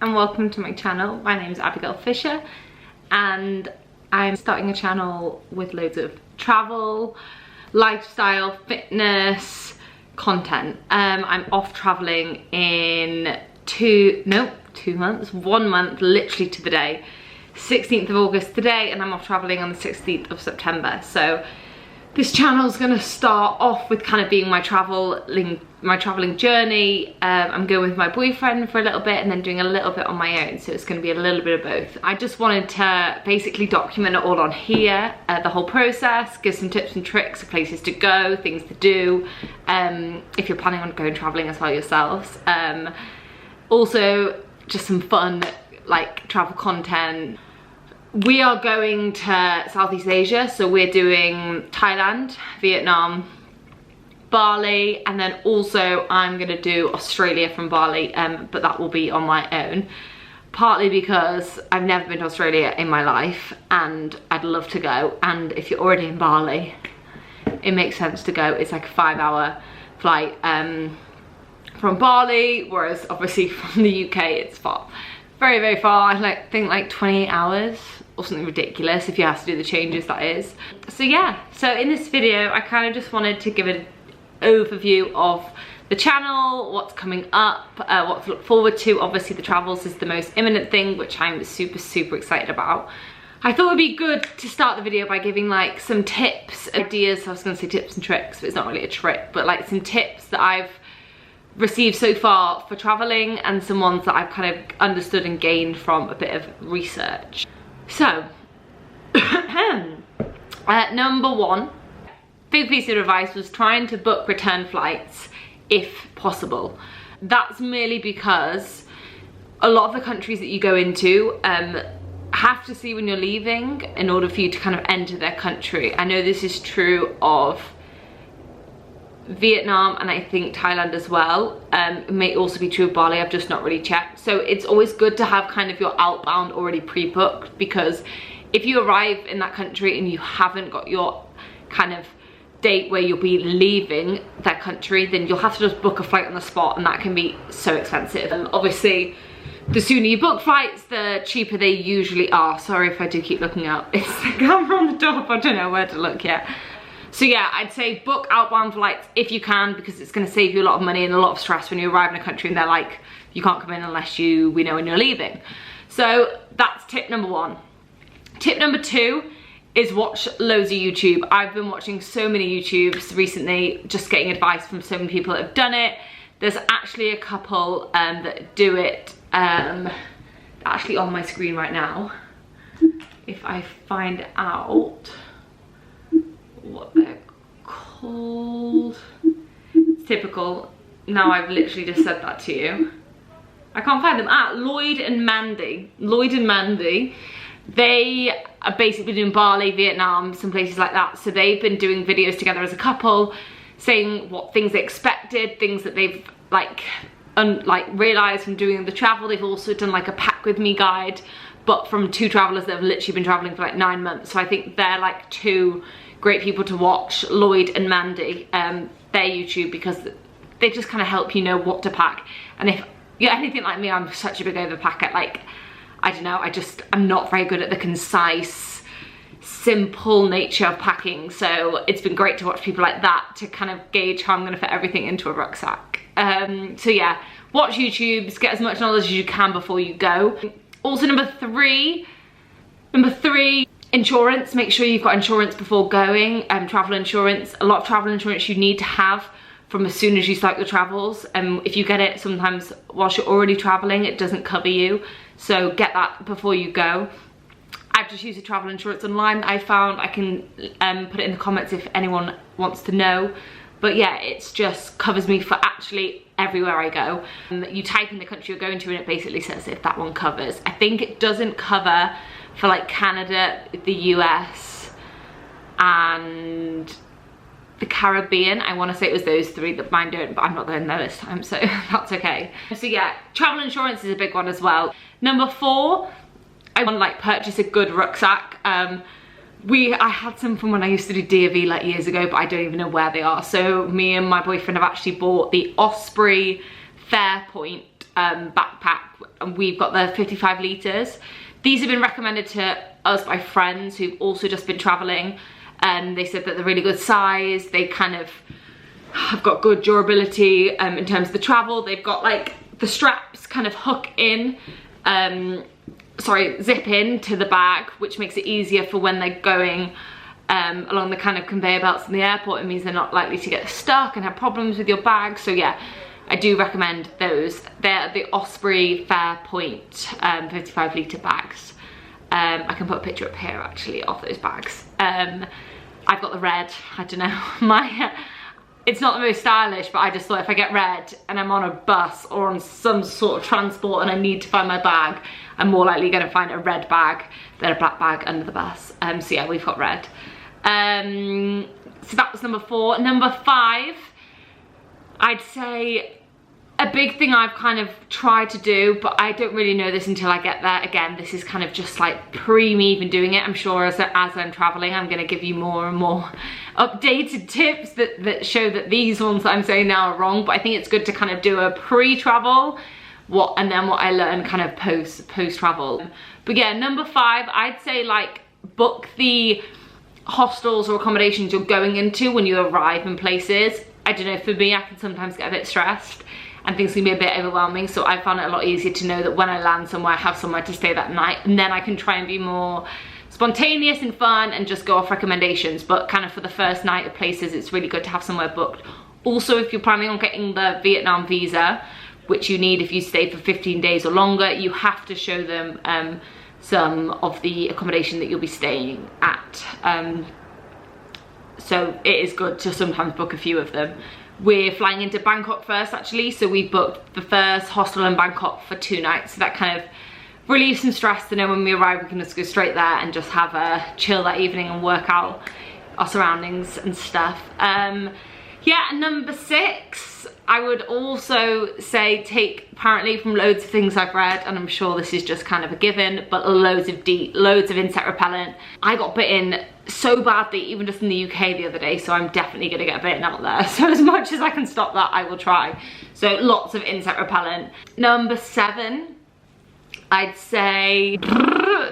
and welcome to my channel. My name is Abigail Fisher and I'm starting a channel with loads of travel, lifestyle, fitness content. I'm off traveling in 1 month, literally to the day. 16th of August today, and I'm off traveling on the 16th of September. So this channel is going to start off with kind of being my traveling journey. I'm going with my boyfriend for a little bit and then doing a little bit on my own, so it's going to be a little bit of both. I just wanted to basically document it all on here, the whole process, give some tips and tricks of places to go, things to do, if you're planning on going traveling as well yourselves. Also just some fun like travel content. We are going to Southeast Asia, so we're doing Thailand, Vietnam, Bali, and then also I'm gonna do Australia from Bali, but that will be on my own. Partly because I've never been to Australia in my life and I'd love to go, and if you're already in Bali, it makes sense to go. It's like a 5-hour flight from Bali, whereas obviously from the UK it's far. Very, very far. I think like 28 hours or something ridiculous if you have to do the changes, that is. So yeah, so in this video I kind of just wanted to give an overview of the channel, what's coming up, what to look forward to. Obviously the travels is the most imminent thing, which I'm super excited about. I thought it would be good to start the video by giving like some tips, ideas. I was going to say tips and tricks, but it's not really a trick, but like some tips that I've received so far for traveling and some ones that I've kind of understood and gained from a bit of research. So number one, big piece of advice was trying to book return flights if possible. That's merely because a lot of the countries that you go into have to see when you're leaving in order for you to kind of enter their country. I know this is true of Vietnam and I think Thailand as well. It may also be true of Bali, I've just not really checked. So it's always good to have kind of your outbound already pre-booked, because if you arrive in that country and you haven't got your kind of date where you'll be leaving that country, then you'll have to just book a flight on the spot, and that can be so expensive. And obviously the sooner you book flights, the cheaper they usually are. Sorry if I do keep looking up, it's the camera on the top, I don't know where to look yet. So yeah, I'd say book outbound flights if you can, because it's going to save you a lot of money and a lot of stress when you arrive in a country and they're like, you can't come in unless we know when you're leaving. So that's tip number one. Tip number two is watch loads of YouTube. I've been watching so many YouTubes recently, just getting advice from so many people that have done it. There's actually a couple that do it, actually on my screen right now. If I find out what they're called. It's typical. Now I've literally just said that to you. I can't find them. Lloyd and Mandy. Lloyd and Mandy. They are basically doing Bali, Vietnam, some places like that. So they've been doing videos together as a couple, saying what things they expected, things that they've like realised from doing the travel. They've also done like a pack with me guide, but from two travellers that have literally been travelling for like 9 months. So I think they're like two great people to watch, Lloyd and Mandy, their YouTube, because they just kind of help you know what to pack. And if you're anything like me, I'm such a big overpacker. Like, I don't know, I'm not very good at the concise, simple nature of packing. So it's been great to watch people like that to kind of gauge how I'm going to fit everything into a rucksack. So yeah, watch YouTubes, get as much knowledge as you can before you go. Also number three, insurance. Make sure you've got insurance before going. Travel insurance. A lot of travel insurance you need to have from as soon as you start your travels. If you get it sometimes whilst you're already traveling, it doesn't cover you. So get that before you go. I've just used a travel insurance online. I found I can put it in the comments if anyone wants to know. But yeah, it's just covers me for actually everywhere I go. You type in the country you're going to and it basically says if that one covers. I think it doesn't cover for like Canada, the US, and the Caribbean. I want to say it was those three that mine don't, but I'm not going there this time, so that's okay. So yeah, travel insurance is a big one as well. Number four, I want to like purchase a good rucksack. I had some from when I used to do DV like years ago, but I don't even know where they are. So me and my boyfriend have actually bought the Osprey Fairpoint backpack and we've got the 55 litres. These have been recommended to us by friends who've also just been traveling, and they said that they're really good size. They kind of have got good durability in terms of the travel. They've got like the straps kind of hook in, zip in to the bag, which makes it easier for when they're going along the kind of conveyor belts in the airport. It means they're not likely to get stuck and have problems with your bag. So yeah, I do recommend those. They're the Osprey Fairpoint 55 litre bags. I can put a picture up here actually of those bags. I've got the red. I don't know, it's not the most stylish, but I just thought if I get red and I'm on a bus or on some sort of transport and I need to find my bag, I'm more likely going to find a red bag than a black bag under the bus. So yeah, we've got red. So that was number 4. Number 5, I'd say a big thing I've kind of tried to do, but I don't really know this until I get there. Again, this is kind of just like pre me even doing it. I'm sure as I'm traveling, I'm going to give you more and more updated tips that show that these ones that I'm saying now are wrong. But I think it's good to kind of do a pre-travel and then what I learn kind of post-travel. But yeah, number 5, I'd say like book the hostels or accommodations you're going into when you arrive in places. I don't know, for me, I can sometimes get a bit stressed and things can be a bit overwhelming, so I found it a lot easier to know that when I land somewhere, I have somewhere to stay that night, and then I can try and be more spontaneous and fun and just go off recommendations. But kind of for the first night of places, it's really good to have somewhere booked. Also, if you're planning on getting the Vietnam visa, which you need if you stay for 15 days or longer, you have to show them some of the accommodation that you'll be staying at. So it is good to sometimes book a few of them. We're flying into Bangkok first actually, so we booked the first hostel in Bangkok for 2 nights, so that kind of relieves some stress to know when we arrive we can just go straight there and just have a chill that evening and work out our surroundings and stuff. Yeah, number 6, I would also say take, apparently from loads of things I've read, and I'm sure this is just kind of a given, but loads of insect repellent. I got bitten so badly even just in the UK the other day, so I'm definitely gonna get bitten out there. So as much as I can stop that, I will try. So lots of insect repellent. Number 7, I'd say,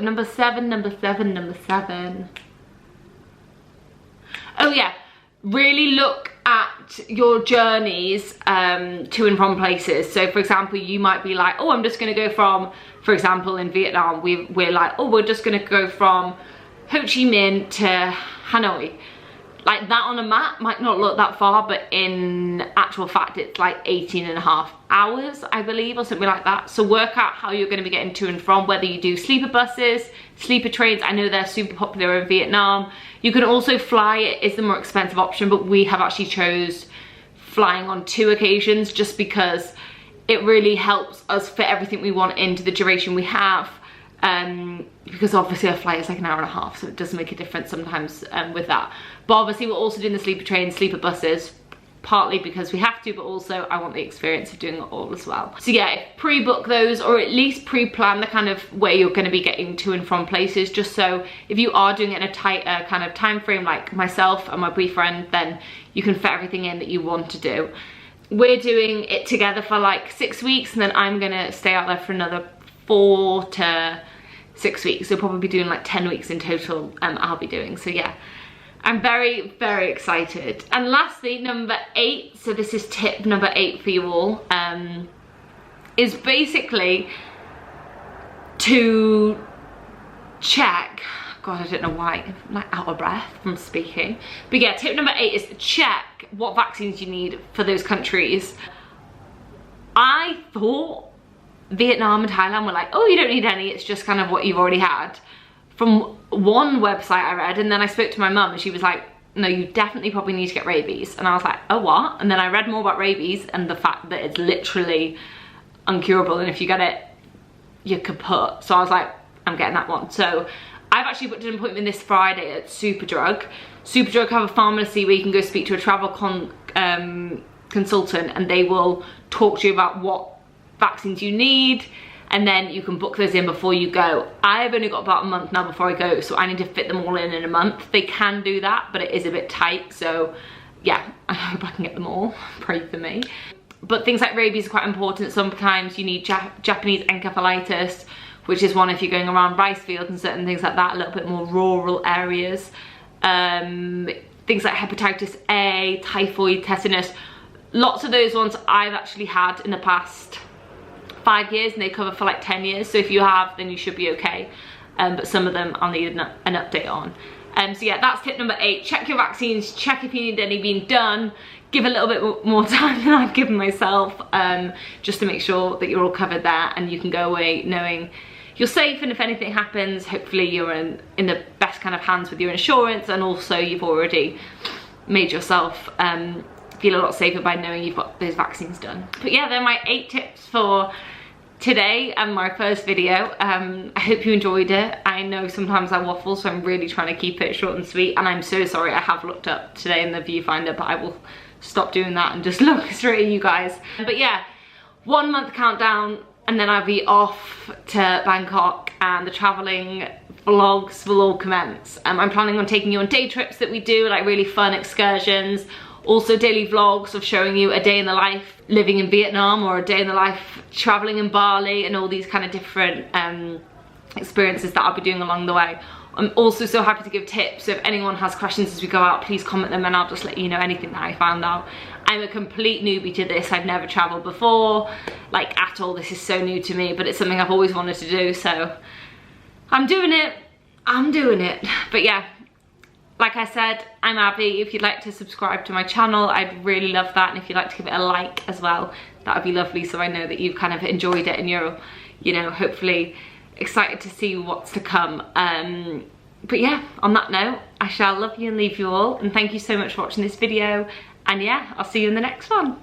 number 7. Oh yeah, really look at your journeys to and from places. So for example, you might be like, oh, I'm just gonna go from, for example, in Vietnam, we're like, oh, we're just gonna go from Ho Chi Minh to Hanoi. Like that on a map might not look that far, but in actual fact, it's like 18.5 hours, I believe, or something like that. So work out how you're gonna be getting to and from, whether you do sleeper buses, sleeper trains. I know they're super popular in Vietnam. You can also fly, it is the more expensive option, but we have actually chose flying on 2 occasions just because it really helps us fit everything we want into the duration we have. Because obviously a flight is like 1.5 hours, so it does make a difference sometimes with that. But obviously we're also doing the sleeper trains, sleeper buses, partly because we have to, but also I want the experience of doing it all as well. So yeah, pre-book those, or at least pre-plan the kind of way you're going to be getting to and from places, just so if you are doing it in a tighter kind of time frame like myself and my boyfriend, then you can fit everything in that you want to do. We're doing it together for like 6 weeks, and then I'm gonna stay out there for another 4 to 6 weeks. So probably be doing like 10 weeks in total. I'll be doing, so yeah, I'm very, very excited. And lastly, number 8, so this is tip number 8 for you all, is basically to check, God, I don't know why, I'm like out of breath from speaking. But yeah, tip number 8 is to check what vaccines you need for those countries. I thought Vietnam and Thailand were like, oh, you don't need any, it's just kind of what you've already had. From one website I read, and then I spoke to my mum and she was like, no, you definitely probably need to get rabies. And I was like, oh, what? And then I read more about rabies and the fact that it's literally uncurable, and if you get it, you're kaput. So I was like, I'm getting that one. So I've actually booked an appointment this Friday at Superdrug. Superdrug have a pharmacy where you can go speak to a travel consultant, and they will talk to you about what vaccines you need, and then you can book those in before you go. I've only got about a month now before I go, so I need to fit them all in a month. They can do that, but it is a bit tight, so yeah, I hope I can get them all. Pray for me. But things like rabies are quite important. Sometimes you need Japanese encephalitis, which is one if you're going around rice fields and certain things like that, a little bit more rural areas. Things like hepatitis A, typhoid, tetanus. Lots of those ones I've actually had in the past 5 years, and they cover for like 10 years. So if you have, then you should be okay. But some of them I'll need an update on. So yeah, that's tip number 8. Check your vaccines, check if you need any being done. Give a little bit more time than I've given myself, just to make sure that you're all covered there and you can go away knowing you're safe, and if anything happens, hopefully you're in the best kind of hands with your insurance, and also you've already made yourself feel a lot safer by knowing you've got those vaccines done. But yeah, they're my 8 tips for today and my first video. I hope you enjoyed it. I know sometimes I waffle, so I'm really trying to keep it short and sweet, and I'm so sorry I have looked up today in the viewfinder, but I will stop doing that and just look straight at you guys. But yeah, 1 month countdown, and then I'll be off to Bangkok, and the traveling vlogs will all commence. I'm planning on taking you on day trips that we do, like really fun excursions. Also daily vlogs of showing you a day in the life living in Vietnam, or a day in the life traveling in Bali, and all these kind of different experiences that I'll be doing along the way. I'm also so happy to give tips, so if anyone has questions as we go out, please comment them and I'll just let you know anything that I found out. I'm a complete newbie to this. I've never traveled before, like at all. This is so new to me, but it's something I've always wanted to do, so I'm doing it. But yeah, like I said, I'm Abby. If you'd like to subscribe to my channel, I'd really love that, and if you'd like to give it a like as well, that would be lovely, so I know that you've kind of enjoyed it and you're, you know, hopefully excited to see what's to come. But yeah, on that note, I shall love you and leave you all, and thank you so much for watching this video, and yeah, I'll see you in the next one.